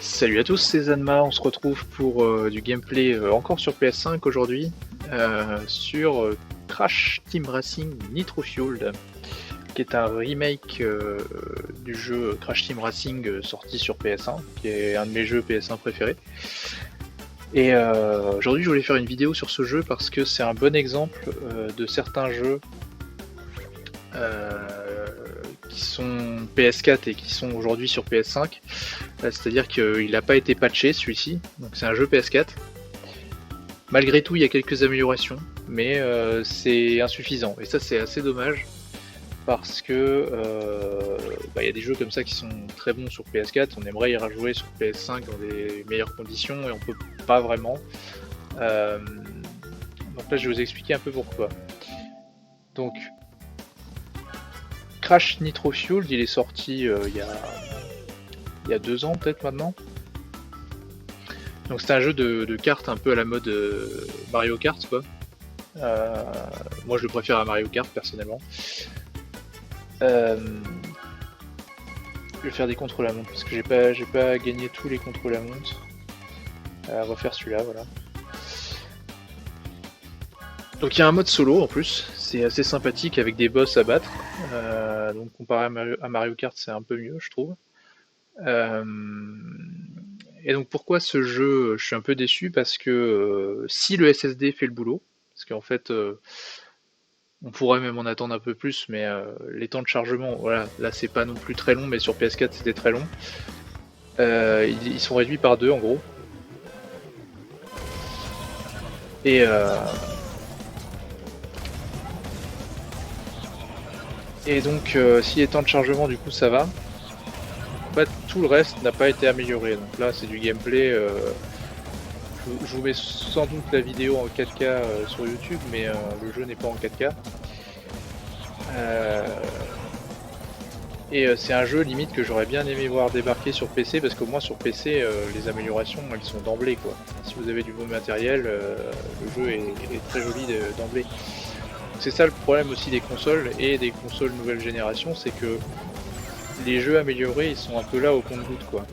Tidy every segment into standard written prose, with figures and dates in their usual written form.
Salut à tous, c'est Zanma, on se retrouve pour du gameplay encore sur PS5 aujourd'hui, sur Crash Team Racing Nitro Fueled, qui est un remake du jeu Crash Team Racing sorti sur PS1, qui est un de mes jeux PS1 préférés. Et aujourd'hui je voulais faire une vidéo sur ce jeu parce que c'est un bon exemple de certains jeux qui sont PS4 et qui sont aujourd'hui sur PS5. C'est-à-dire qu'il n'a pas été patché celui-ci, donc c'est un jeu PS4. Malgré tout, il y a quelques améliorations, mais c'est insuffisant. Et ça, c'est assez dommage, parce que il y a des jeux comme ça qui sont très bons sur PS4, on aimerait y rejouer sur PS5 dans des meilleures conditions, et on peut pas vraiment. Donc là, je vais vous expliquer un peu pourquoi. Donc, Crash Nitro Fueled, il est sorti il y a 2 ans peut-être maintenant. Donc c'est un jeu de cartes un peu à la mode Mario Kart quoi. Moi je le préfère à Mario Kart personnellement. Je vais faire des contre la montre parce que j'ai pas gagné tous les contre la montre. On va faire celui-là, voilà. Donc il y a un mode solo en plus, c'est assez sympathique avec des boss à battre. Donc comparé à Mario Kart c'est un peu mieux je trouve. Et donc pourquoi ce jeu, je suis un peu déçu parce que si le SSD fait le boulot, parce qu'en fait on pourrait même en attendre un peu plus, mais les temps de chargement, voilà, là c'est pas non plus très long, mais sur PS4 c'était très long. Ils sont réduits par 2 en gros. Et donc si les temps de chargement du coup ça va. En fait, tout le reste n'a pas été amélioré. Donc là, c'est du gameplay. Je vous mets sans doute la vidéo en 4K sur YouTube, mais le jeu n'est pas en 4K. Et c'est un jeu limite que j'aurais bien aimé voir débarquer sur PC, parce qu'au moins sur PC, les améliorations, elles sont d'emblée quoi. Si vous avez du bon matériel, le jeu est très joli d'emblée. C'est ça le problème aussi des consoles et des consoles nouvelle génération, c'est que les jeux améliorés ils sont un peu là au compte-gouttes quoi.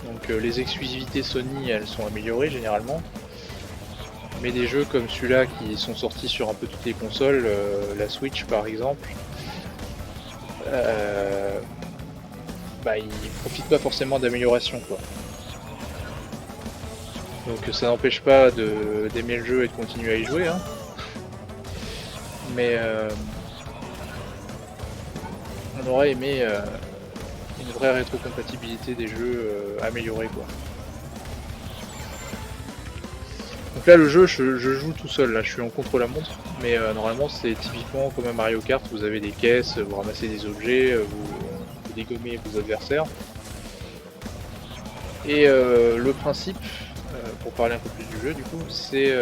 Donc les exclusivités Sony elles sont améliorées généralement, mais des jeux comme celui-là qui sont sortis sur un peu toutes les consoles, la Switch par exemple, ils profitent pas forcément d'amélioration quoi. Donc ça n'empêche pas d'aimer le jeu et de continuer à y jouer, hein. Mais on aurait aimé une vraie rétrocompatibilité des jeux améliorés quoi. Donc là le jeu je joue tout seul, là je suis en contre-la-montre, mais normalement c'est typiquement comme un Mario Kart, vous avez des caisses, vous ramassez des objets, vous dégommez vos adversaires. Et le principe, pour parler un peu plus du jeu du coup, c'est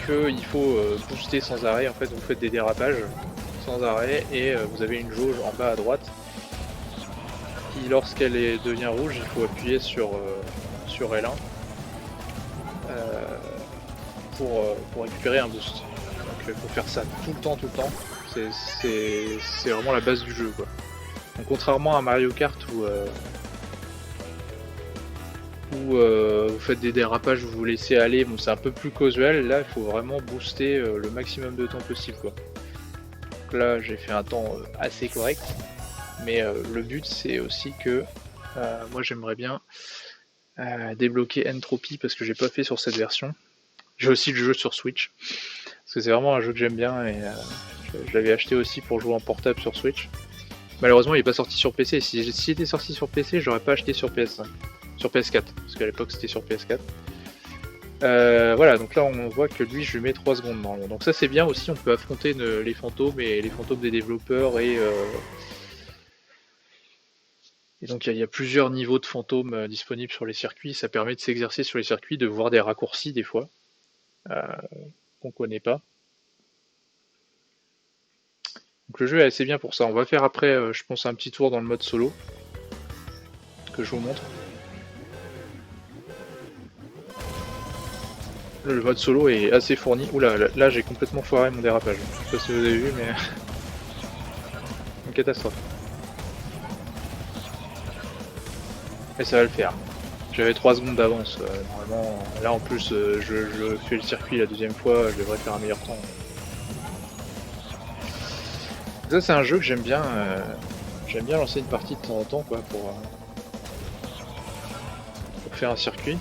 qu'il faut booster sans arrêt, en fait vous faites des dérapages sans arrêt et vous avez une jauge en bas à droite qui lorsqu'elle devient rouge il faut appuyer sur L1 pour récupérer un boost. Donc il faut faire ça tout le temps, c'est vraiment la base du jeu quoi. Donc contrairement à Mario Kart où vous faites des dérapages, vous vous laissez aller, bon c'est un peu plus casual, là il faut vraiment booster le maximum de temps possible quoi. Donc là j'ai fait un temps assez correct, mais le but c'est aussi que moi j'aimerais bien débloquer Entropy parce que j'ai pas fait sur cette version. J'ai aussi le jeu sur Switch, parce que c'est vraiment un jeu que j'aime bien et je l'avais acheté aussi pour jouer en portable sur Switch. Malheureusement il est pas sorti sur PC, s'il était sorti sur PC j'aurais pas acheté sur PS5. Sur PS4, parce qu'à l'époque c'était sur PS4. Voilà, donc là on voit que lui je lui mets 3 secondes normalement. Donc ça c'est bien aussi, on peut affronter les fantômes et les fantômes des développeurs et donc il y a plusieurs niveaux de fantômes disponibles sur les circuits, ça permet de s'exercer sur les circuits, de voir des raccourcis des fois qu'on connaît pas. Donc le jeu est assez bien pour ça. On va faire après je pense un petit tour dans le mode solo que je vous montre. Le mode solo est assez fourni. Oula, là j'ai complètement foiré mon dérapage. Je sais pas si vous avez vu, mais une catastrophe. Et ça va le faire. J'avais 3 secondes d'avance, normalement. Là en plus, je fais le circuit la deuxième fois, je devrais faire un meilleur temps. Ça c'est un jeu que j'aime bien lancer une partie de temps en temps quoi, pour faire un circuit.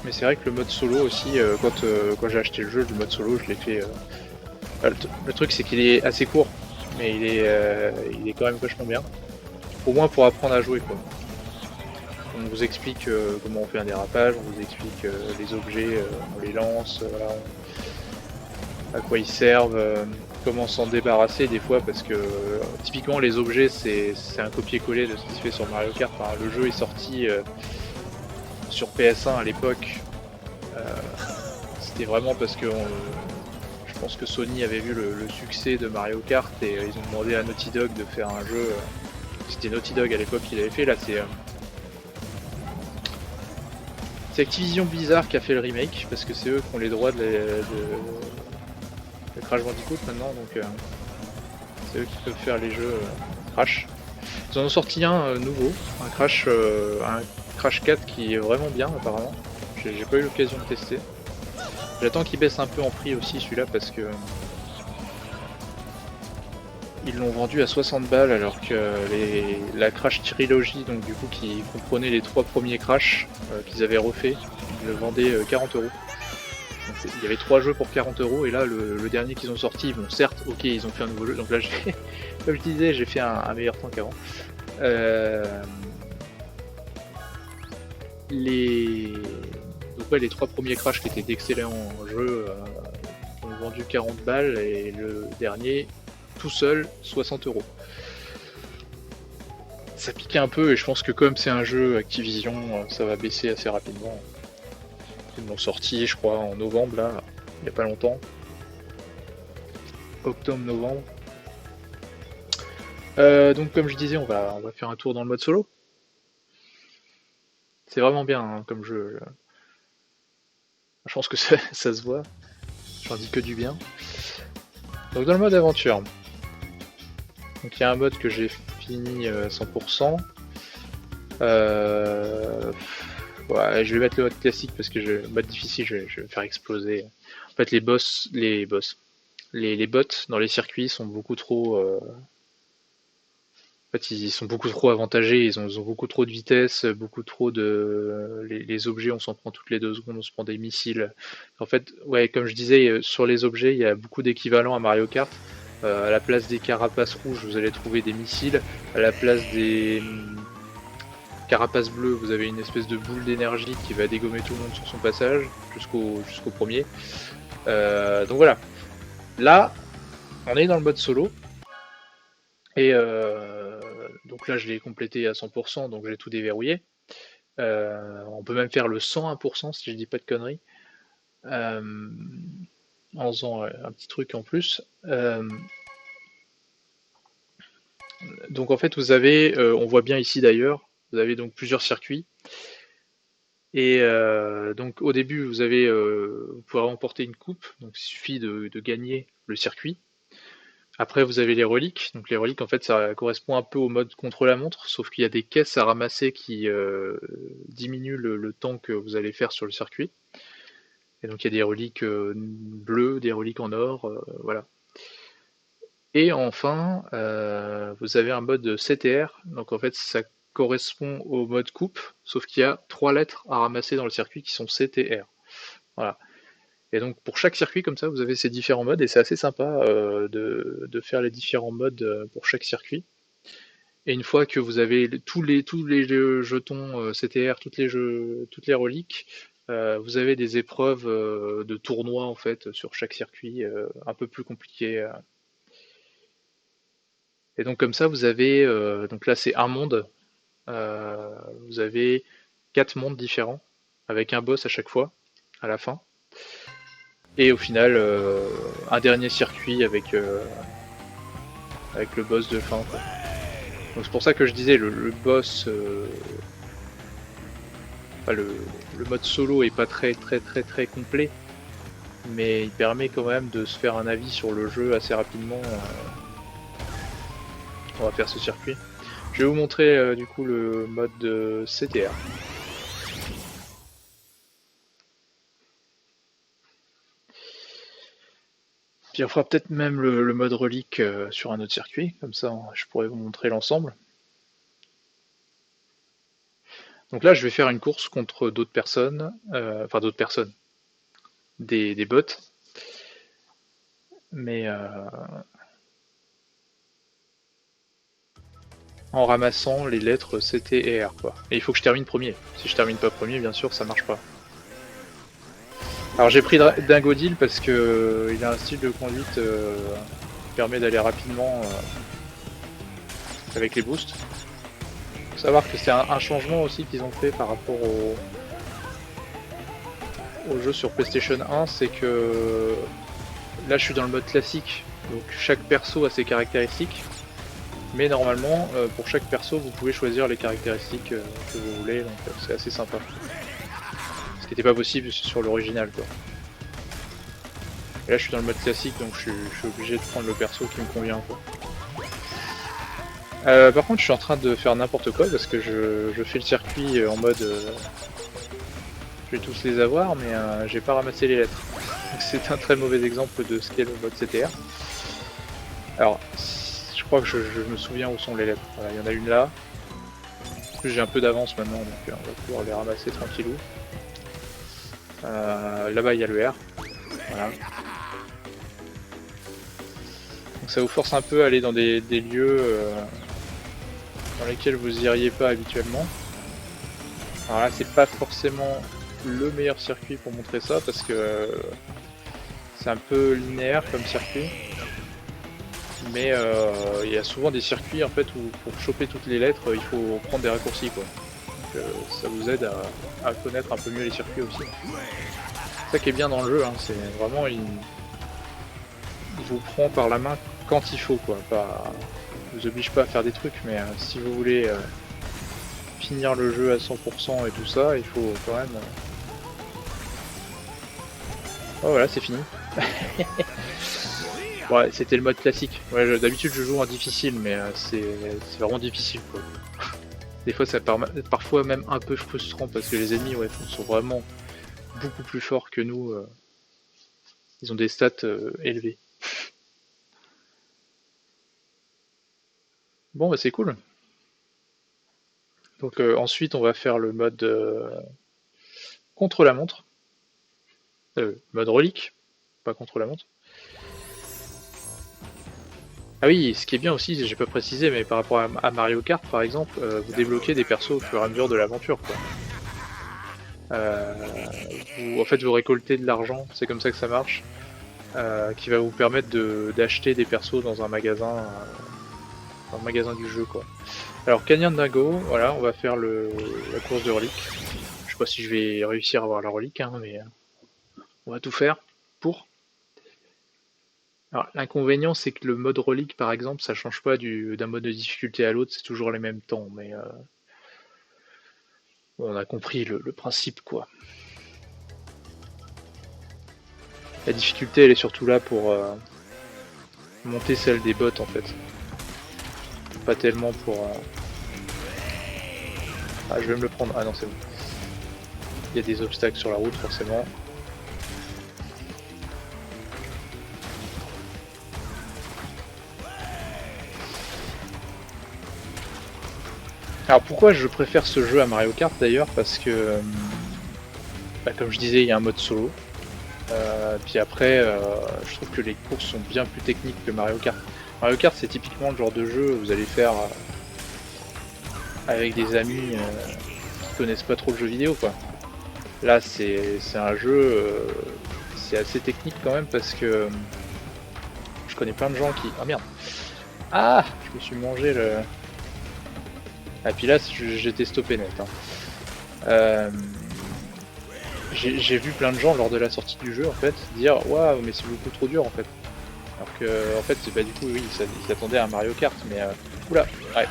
Mais c'est vrai que le mode solo aussi, quand j'ai acheté le jeu, le mode solo, je l'ai fait... le truc c'est qu'il est assez court, mais il est quand même vachement bien. Au moins pour apprendre à jouer quoi. On vous explique comment on fait un dérapage, on vous explique les objets, on les lance, voilà, à quoi ils servent, comment s'en débarrasser des fois, parce que typiquement les objets c'est un copier-coller de ce qui se fait sur Mario Kart. Enfin, le jeu est sorti sur PS1 à l'époque. C'était vraiment parce que je pense que Sony avait vu le succès de Mario Kart et ils ont demandé à Naughty Dog de faire un jeu. C'était Naughty Dog à l'époque qui l'avait fait, là c'est Activision Blizzard qui a fait le remake, parce que c'est eux qui ont les droits de Crash Bandicoot maintenant, donc c'est eux qui peuvent faire les jeux Crash. Ils en ont sorti un nouveau, un Crash 4 qui est vraiment bien apparemment. J'ai pas eu l'occasion de tester. J'attends qu'il baisse un peu en prix aussi celui-là, parce que ils l'ont vendu à 60 balles, alors que la Crash Trilogy, donc du coup qui comprenait les 3 premiers Crash qu'ils avaient refait, ils le vendaient 40 €. Il y avait 3 jeux pour 40 €, et là le dernier qu'ils ont sorti, bon certes, ok, ils ont fait un nouveau jeu, donc là comme je disais, j'ai fait un meilleur temps qu'avant. Donc ouais, les 3 premiers Crash qui étaient d'excellents jeux ont vendu 40 balles, et le dernier tout seul 60 €. Ça pique un peu, et je pense que comme c'est un jeu Activision, ça va baisser assez rapidement. Ils l'ont sorti je crois en novembre là, il n'y a pas longtemps. Octobre-novembre. Donc comme je disais, on va faire un tour dans le mode solo. C'est vraiment bien hein, comme jeu. Je pense que ça se voit. J'en dis que du bien. Donc dans le mode aventure. Donc il y a un mode que j'ai fini 100%. Ouais, je vais mettre le mode classique parce que le mode difficile, je vais faire exploser. En fait, les bots dans les circuits sont beaucoup trop. En fait, ils sont beaucoup trop avantagés. Ils ont beaucoup trop de vitesse, beaucoup trop de. Les objets, on s'en prend toutes les 2 secondes, on se prend des missiles. En fait, ouais, comme je disais, sur les objets, il y a beaucoup d'équivalents à Mario Kart. À la place des carapaces rouges, vous allez trouver des missiles. À la place des carapaces bleues, vous avez une espèce de boule d'énergie qui va dégommer tout le monde sur son passage, jusqu'au premier. Donc voilà. Là, on est dans le mode solo. Et donc là, je l'ai complété à 100%, donc j'ai tout déverrouillé. On peut même faire le 101% si je dis pas de conneries. En faisant un petit truc en plus. Donc en fait, vous avez, on voit bien ici d'ailleurs, vous avez donc plusieurs circuits. Et donc au début, vous pouvez remporter une coupe, donc il suffit de gagner le circuit. Après, vous avez les reliques. Donc les reliques, en fait, ça correspond un peu au mode contre-la-montre, sauf qu'il y a des caisses à ramasser qui diminuent le temps que vous allez faire sur le circuit. Et donc il y a des reliques bleues, des reliques en or, voilà. Et enfin, vous avez un mode CTR. Donc en fait, ça correspond au mode coupe, sauf qu'il y a 3 lettres à ramasser dans le circuit qui sont CTR. Voilà. Et donc pour chaque circuit comme ça, vous avez ces différents modes, et c'est assez sympa de faire les différents modes pour chaque circuit. Et une fois que vous avez tous les jetons CTR, toutes les reliques, vous avez des épreuves de tournois en fait sur chaque circuit, un peu plus compliquées. Et donc comme ça, vous avez donc là c'est un monde. Vous avez 4 mondes différents avec un boss à chaque fois à la fin. Et au final, un dernier circuit avec le boss de fin, quoi. Donc c'est pour ça que je disais le boss, enfin, le mode solo est pas très complet, mais il permet quand même de se faire un avis sur le jeu assez rapidement. On va faire ce circuit. Je vais vous montrer du coup le mode CTR. Puis on fera peut-être même le mode relique sur un autre circuit, comme ça je pourrais vous montrer l'ensemble. Donc là je vais faire une course contre d'autres personnes, enfin d'autres personnes, des bots, mais en ramassant les lettres C, T et R quoi. Et il faut que je termine premier. Si je termine pas premier, bien sûr, ça marche pas. Alors j'ai pris Dingodil parce que il a un style de conduite qui permet d'aller rapidement avec les boosts. Faut savoir que c'est un changement aussi qu'ils ont fait par rapport au jeu sur PlayStation 1, c'est que là je suis dans le mode classique, donc chaque perso a ses caractéristiques, mais normalement pour chaque perso vous pouvez choisir les caractéristiques que vous voulez, donc c'est assez sympa. Ce qui n'était pas possible sur l'original quoi. Et là je suis dans le mode classique, donc je suis obligé de prendre le perso qui me convient quoi. Par contre je suis en train de faire n'importe quoi parce que je fais le circuit en mode je vais tous les avoir, mais j'ai pas ramassé les lettres. C'est un très mauvais exemple de ce qu'est le mode CTR. Alors je crois que je me souviens où sont les lettres. Voilà, il y en a une là. En plus j'ai un peu d'avance maintenant, donc on va pouvoir les ramasser tranquillou. Là-bas il y a le R. Voilà. Donc ça vous force un peu à aller dans des lieux dans lesquels vous iriez pas habituellement. Alors là c'est pas forcément le meilleur circuit pour montrer ça parce que c'est un peu linéaire comme circuit. Mais il y a souvent des circuits en fait où pour choper toutes les lettres il faut prendre des raccourcis quoi. Donc ça vous aide à connaître un peu mieux les circuits aussi. C'est ça qui est bien dans le jeu, hein, c'est vraiment il vous prend par la main quand il faut quoi. Pas, il vous oblige pas à faire des trucs, mais si vous voulez finir le jeu à 100% et tout ça, il faut quand même. Oh voilà, c'est fini. Ouais, c'était le mode classique. Ouais, d'habitude je joue en difficile, mais c'est vraiment difficile quoi. Des fois ça parfois même un peu frustrant parce que les ennemis ouais, sont vraiment beaucoup plus forts que nous. Ils ont des stats élevés. Bon bah c'est cool. Donc ensuite on va faire le mode contre la montre. Mode relique, pas contre la montre. Ah oui, ce qui est bien aussi, j'ai pas précisé, mais par rapport à Mario Kart par exemple, vous débloquez des persos au fur et à mesure de l'aventure quoi. En fait vous récoltez de l'argent, c'est comme ça que ça marche, qui va vous permettre d'acheter des persos dans un magasin du jeu quoi. Alors Canyon Dingo, voilà, on va faire la course de relique. Je sais pas si je vais réussir à avoir la relique, hein, mais on va tout faire pour. Alors l'inconvénient c'est que le mode relique par exemple ça change pas d'un mode de difficulté à l'autre, c'est toujours les mêmes temps, mais on a compris le principe quoi. La difficulté elle est surtout là pour monter celle des bots en fait. Pas tellement pour... Ah je vais me le prendre, ah non c'est bon. Il y a des obstacles sur la route forcément. Alors pourquoi je préfère ce jeu à Mario Kart d'ailleurs, parce que bah, comme je disais il y a un mode solo, puis après je trouve que les courses sont bien plus techniques que Mario Kart. Mario Kart c'est typiquement le genre de jeu que vous allez faire avec des amis qui connaissent pas trop le jeu vidéo quoi. Là c'est un jeu, c'est assez technique quand même parce que je connais plein de gens qui... Ah merde. Ah, je me suis mangé le... Ah puis là j'étais stoppé net. Hein. J'ai vu plein de gens lors de la sortie du jeu en fait dire waouh mais c'est beaucoup trop dur en fait. Alors que en fait bah, du coup oui ils s'attendaient à un Mario Kart mais oula ouais.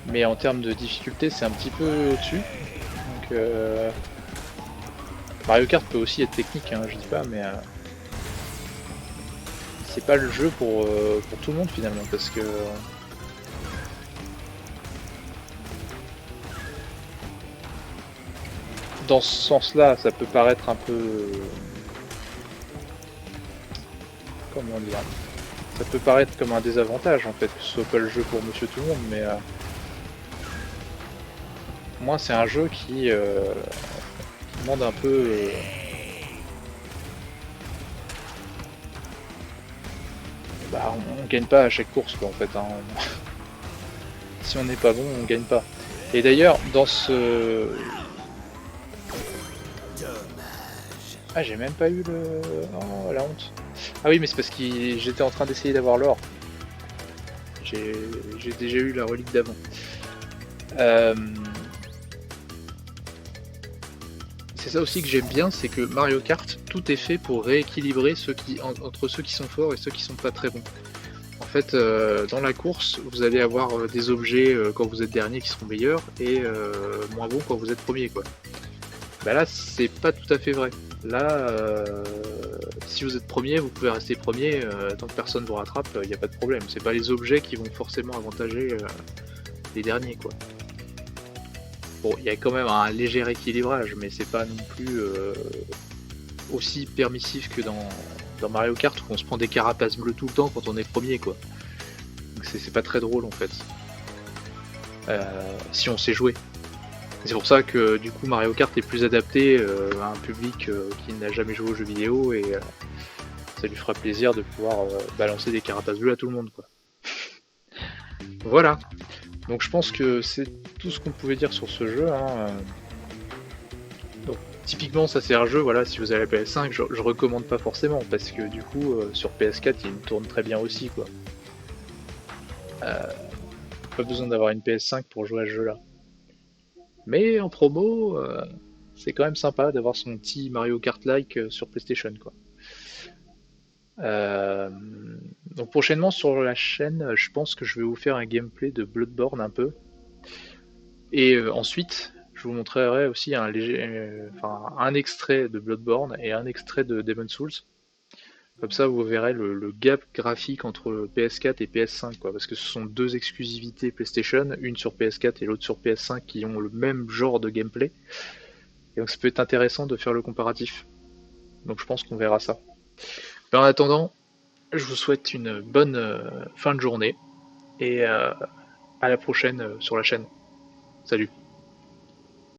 Mais en termes de difficulté c'est un petit peu au-dessus. Donc Mario Kart peut aussi être technique hein, je dis pas mais c'est pas le jeu pour tout le monde finalement, parce que dans ce sens-là, ça peut paraître un peu, comment dire, ça peut paraître comme un désavantage en fait, que ce soit pas le jeu pour Monsieur Tout le Monde, mais moi c'est un jeu qui demande un peu, bah, on gagne pas à chaque course quoi en fait. Hein. Si on n'est pas bon, on gagne pas. Et d'ailleurs, dans ce... Ah, j'ai même pas eu le... Oh, la honte. Ah oui, mais c'est parce que j'étais en train d'essayer d'avoir l'or. J'ai déjà eu la relique d'avant. Euh, C'est ça aussi que j'aime bien, c'est que Mario Kart, tout est fait pour rééquilibrer entre ceux qui sont forts et ceux qui sont pas très bons. En fait, dans la course, vous allez avoir des objets quand vous êtes dernier qui seront meilleurs et moins bons quand vous êtes premier, quoi. Bah là, c'est pas tout à fait vrai. Là, si vous êtes premier, vous pouvez rester premier tant que personne vous rattrape, il n'y a pas de problème. C'est pas les objets qui vont forcément avantager les derniers, quoi. Bon, il y a quand même un léger équilibrage, mais c'est pas non plus aussi permissif que dans Mario Kart où on se prend des carapaces bleues tout le temps quand on est premier, quoi. Donc c'est pas très drôle en fait, si on sait jouer. C'est pour ça que du coup Mario Kart est plus adapté à un public qui n'a jamais joué aux jeux vidéo et ça lui fera plaisir de pouvoir balancer des carapaces bleues à tout le monde, quoi. Voilà. Donc je pense que c'est tout ce qu'on pouvait dire sur ce jeu. Hein. Donc typiquement ça c'est un jeu, voilà, si vous avez la PS5, je recommande pas forcément parce que du coup sur PS4 il me tourne très bien aussi, quoi. Pas besoin d'avoir une PS5 pour jouer à ce jeu-là. Mais en promo, c'est quand même sympa d'avoir son petit Mario Kart-like sur PlayStation, quoi. Euh, donc prochainement sur la chaîne, je pense que je vais vous faire un gameplay de Bloodborne un peu. Et ensuite, je vous montrerai aussi un léger, enfin un extrait de Bloodborne et un extrait de Demon's Souls. Comme ça, vous verrez le gap graphique entre PS4 et PS5, quoi, parce que ce sont deux exclusivités PlayStation, une sur PS4 et l'autre sur PS5, qui ont le même genre de gameplay. Et donc ça peut être intéressant de faire le comparatif. Donc je pense qu'on verra ça. Mais en attendant, je vous souhaite une bonne fin de journée et à la prochaine sur la chaîne. Salut.